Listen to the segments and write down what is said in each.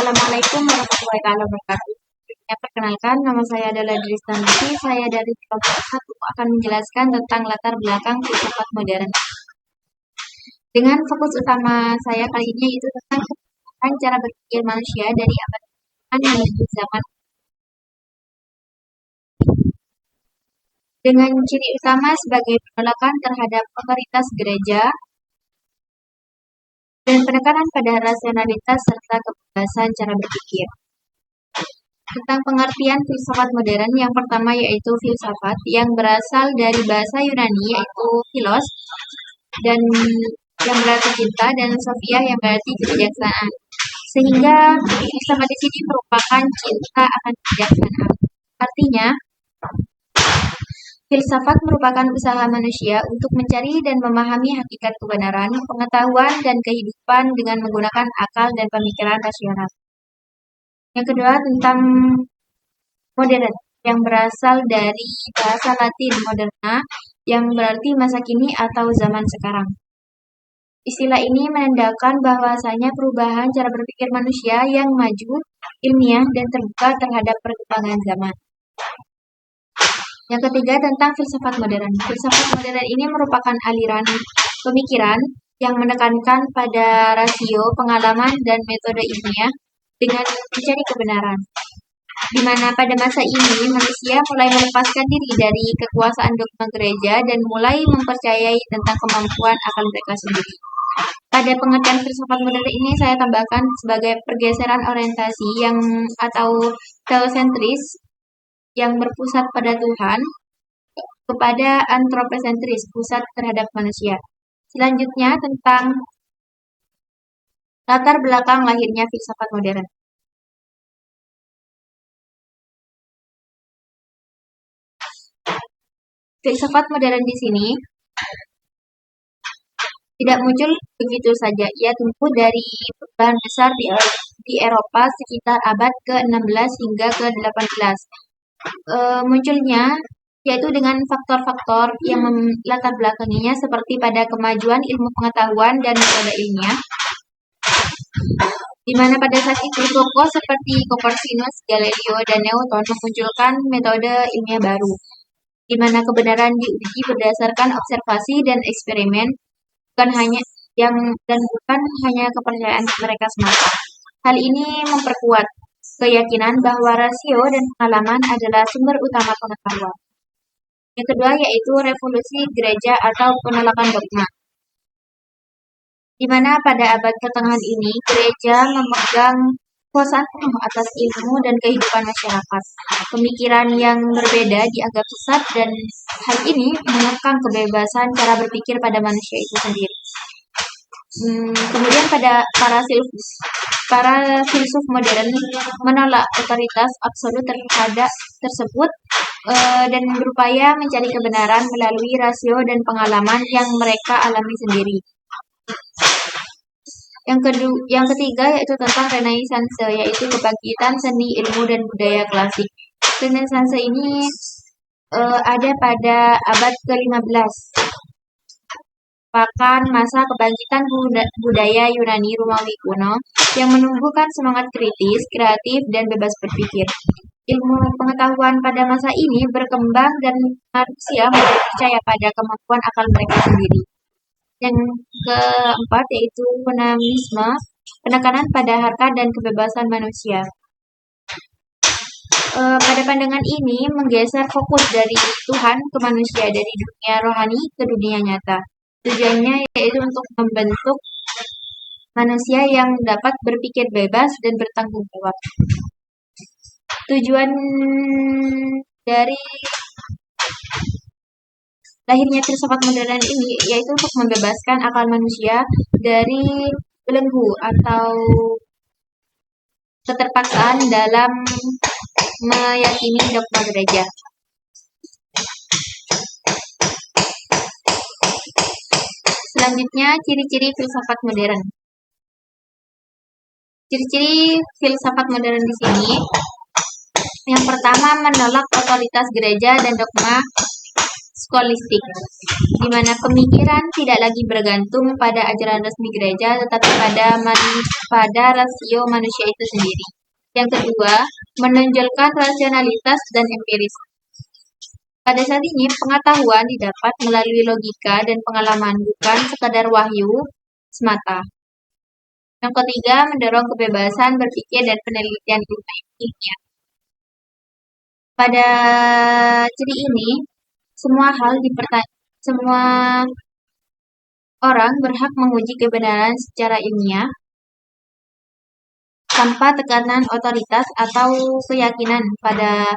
Assalamualaikum warahmatullahi wabarakatuh. Ya, perkenalkan, nama saya adalah Dristanti. Saya dari kelompok 1 akan menjelaskan tentang latar belakang filsafat modern. Dengan fokus utama saya kali ini yaitu tentang pengembangan cara berpikir manusia dari abad menuju zaman. Dengan ciri utama sebagai penolakan terhadap otoritas gereja dan penekanan pada rasionalitas serta kebebasan cara berpikir. Tentang pengertian filsafat modern, yang pertama yaitu filsafat yang berasal dari bahasa Yunani yaitu philos dan yang berarti cinta dan sophia yang berarti kebijaksanaan. Sehingga filsafat di sini merupakan cinta akan kebijaksanaan. Artinya, filsafat merupakan usaha manusia untuk mencari dan memahami hakikat kebenaran, pengetahuan, dan kehidupan dengan menggunakan akal dan pemikiran rasional. Yang kedua tentang modern, yang berasal dari bahasa Latin moderna, yang berarti masa kini atau zaman sekarang. Istilah ini menandakan bahwasanya perubahan cara berpikir manusia yang maju, ilmiah, dan terbuka terhadap perkembangan zaman. Yang ketiga tentang filsafat modern. Filsafat modern ini merupakan aliran pemikiran yang menekankan pada rasio, pengalaman, dan metode ilmiah dengan mencari kebenaran. Di mana pada masa ini manusia mulai melepaskan diri dari kekuasaan dogma gereja dan mulai mempercayai tentang kemampuan akal mereka sendiri. Pada pengertian filsafat modern ini saya tambahkan sebagai pergeseran orientasi yang atau theosentris yang berpusat pada Tuhan kepada antropocentris, pusat terhadap manusia. Selanjutnya tentang latar belakang lahirnya filsafat modern. Filsafat modern di sini tidak muncul begitu saja. Ia tumbuh dari perubahan besar di Eropa sekitar abad ke-16 hingga ke-18. Munculnya yaitu dengan faktor-faktor yang melatar belakanginya seperti pada kemajuan ilmu pengetahuan dan metode ilmiah, di mana pada saat itu tokoh seperti Copernicus, Galileo, dan Newton memunculkan metode ilmiah baru, di mana kebenaran diuji berdasarkan observasi dan eksperimen, bukan hanya kepercayaan mereka semata. Hal ini memperkuat keyakinan bahwa rasio dan pengalaman adalah sumber utama pengetahuan. Yang kedua yaitu revolusi gereja atau penolakan dogma, di mana pada abad pertengahan ini gereja memegang kekuasaan penuh atas ilmu dan kehidupan masyarakat. Pemikiran yang berbeda dianggap sesat dan hal ini mengekang kebebasan cara berpikir pada manusia itu sendiri. Kemudian pada para filsuf modern menolak otoritas absolut terhadap tersebut dan berupaya mencari kebenaran melalui rasio dan pengalaman yang mereka alami sendiri. Yang ketiga yaitu tentang Renaissance, yaitu kebangkitan seni, ilmu, dan budaya klasik. Renaissance ini ada pada abad ke-15. Merupakan masa kebangkitan budaya Yunani Romawi kuno yang menumbuhkan semangat kritis, kreatif, dan bebas berpikir. Ilmu pengetahuan pada masa ini berkembang dan manusia mulai percaya pada kemampuan akal mereka sendiri. Yang keempat yaitu humanisme, penekanan pada harta dan kebebasan manusia. Pada pandangan ini menggeser fokus dari Tuhan ke manusia, dari dunia rohani ke dunia nyata. Tujuannya yaitu untuk membentuk manusia yang dapat berpikir bebas dan bertanggung jawab. Tujuan dari lahirnya filsafat modern ini yaitu untuk membebaskan akal manusia dari belenggu atau keterpaksaan dalam meyakini dogma gereja. Selanjutnya, ciri-ciri filsafat modern. Ciri-ciri filsafat modern di sini, yang pertama menolak otoritas gereja dan dogma skolastik, di mana pemikiran tidak lagi bergantung pada ajaran resmi gereja, tetapi pada rasio manusia itu sendiri. Yang kedua, menonjolkan rasionalitas dan empiris. Pada saat ini, pengetahuan didapat melalui logika dan pengalaman, bukan sekadar wahyu semata. Yang ketiga, mendorong kebebasan berpikir dan penelitian ilmiah. Pada ciri ini, semua orang berhak menguji kebenaran secara ilmiah tanpa tekanan otoritas atau keyakinan pada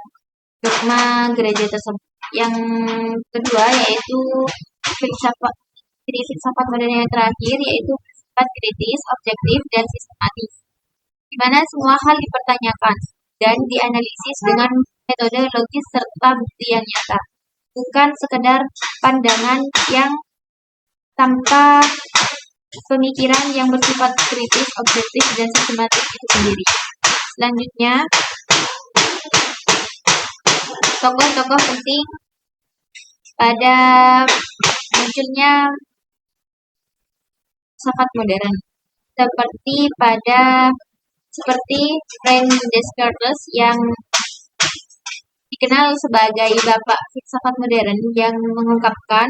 dogma gereja tersebut. Yang kedua yaitu ciri filsafat modern yang terakhir yaitu filsafat kritis, objektif, dan sistematis, di mana semua hal dipertanyakan dan dianalisis dengan metode logis serta bukti yang nyata, bukan sekedar pandangan yang tanpa pemikiran yang bersifat kritis, objektif, dan sistematis itu sendiri. Selanjutnya, tokoh-tokoh penting pada munculnya filsafat modern seperti René Descartes yang dikenal sebagai bapak filsafat modern yang mengungkapkan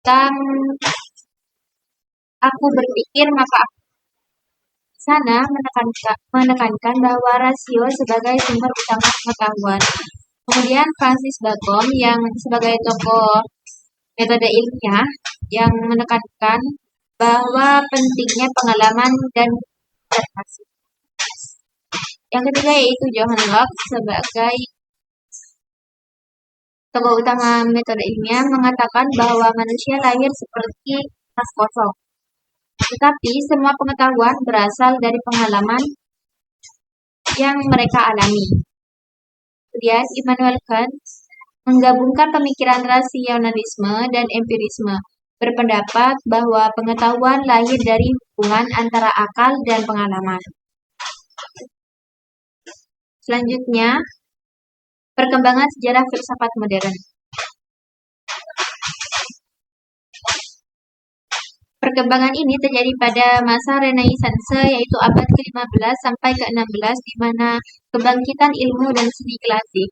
tentang aku berpikir maka aku sana menekankan bahwa rasio sebagai sumber utama pengetahuan. Kemudian Francis Bacon yang sebagai tokoh metode ilmiah yang menekankan bahwa pentingnya pengalaman dan observasi. Yang ketiga yaitu John Locke sebagai tokoh utama metode ilmiah mengatakan bahwa manusia lahir seperti tas kosong, tetapi semua pengetahuan berasal dari pengalaman yang mereka alami. Kemudian Immanuel Kant menggabungkan pemikiran rasionalisme dan empirisme, berpendapat bahwa pengetahuan lahir dari hubungan antara akal dan pengalaman. Selanjutnya, perkembangan sejarah filsafat modern. Perkembangan ini terjadi pada masa Renaissance, yaitu abad ke-15 sampai ke-16, di mana kebangkitan ilmu dan seni klasik.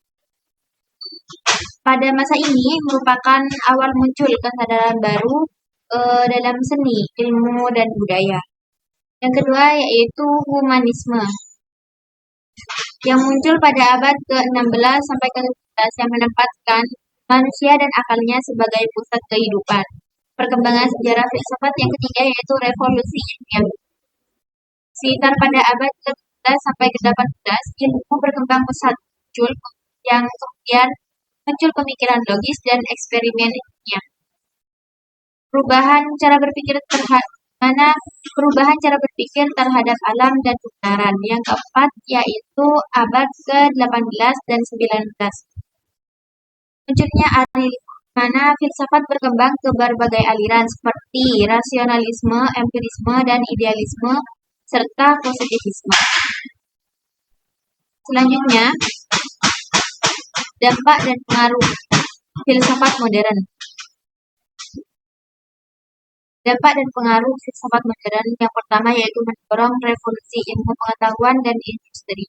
Pada masa ini merupakan awal muncul kesadaran baru dalam seni, ilmu, dan budaya. Yang kedua yaitu humanisme, yang muncul pada abad ke-16 sampai ke-17 yang menempatkan manusia dan akalnya sebagai pusat kehidupan. Perkembangan sejarah filsafat yang ketiga yaitu revolusi ilmiah. Sekitar pada abad ke-17 sampai ke-18, ilmu berkembang pesat yang kemudian muncul pemikiran logis dan eksperimen ilmiah. Perubahan cara berpikir terhadap alam dan kebenaran. Yang keempat yaitu abad ke-18 dan 19. Munculnya mana filsafat berkembang ke berbagai aliran seperti rasionalisme, empirisme, dan idealisme, serta positivisme. Selanjutnya, dampak dan pengaruh filsafat modern. Dampak dan pengaruh filsafat modern yang pertama yaitu mendorong revolusi ilmu pengetahuan dan industri.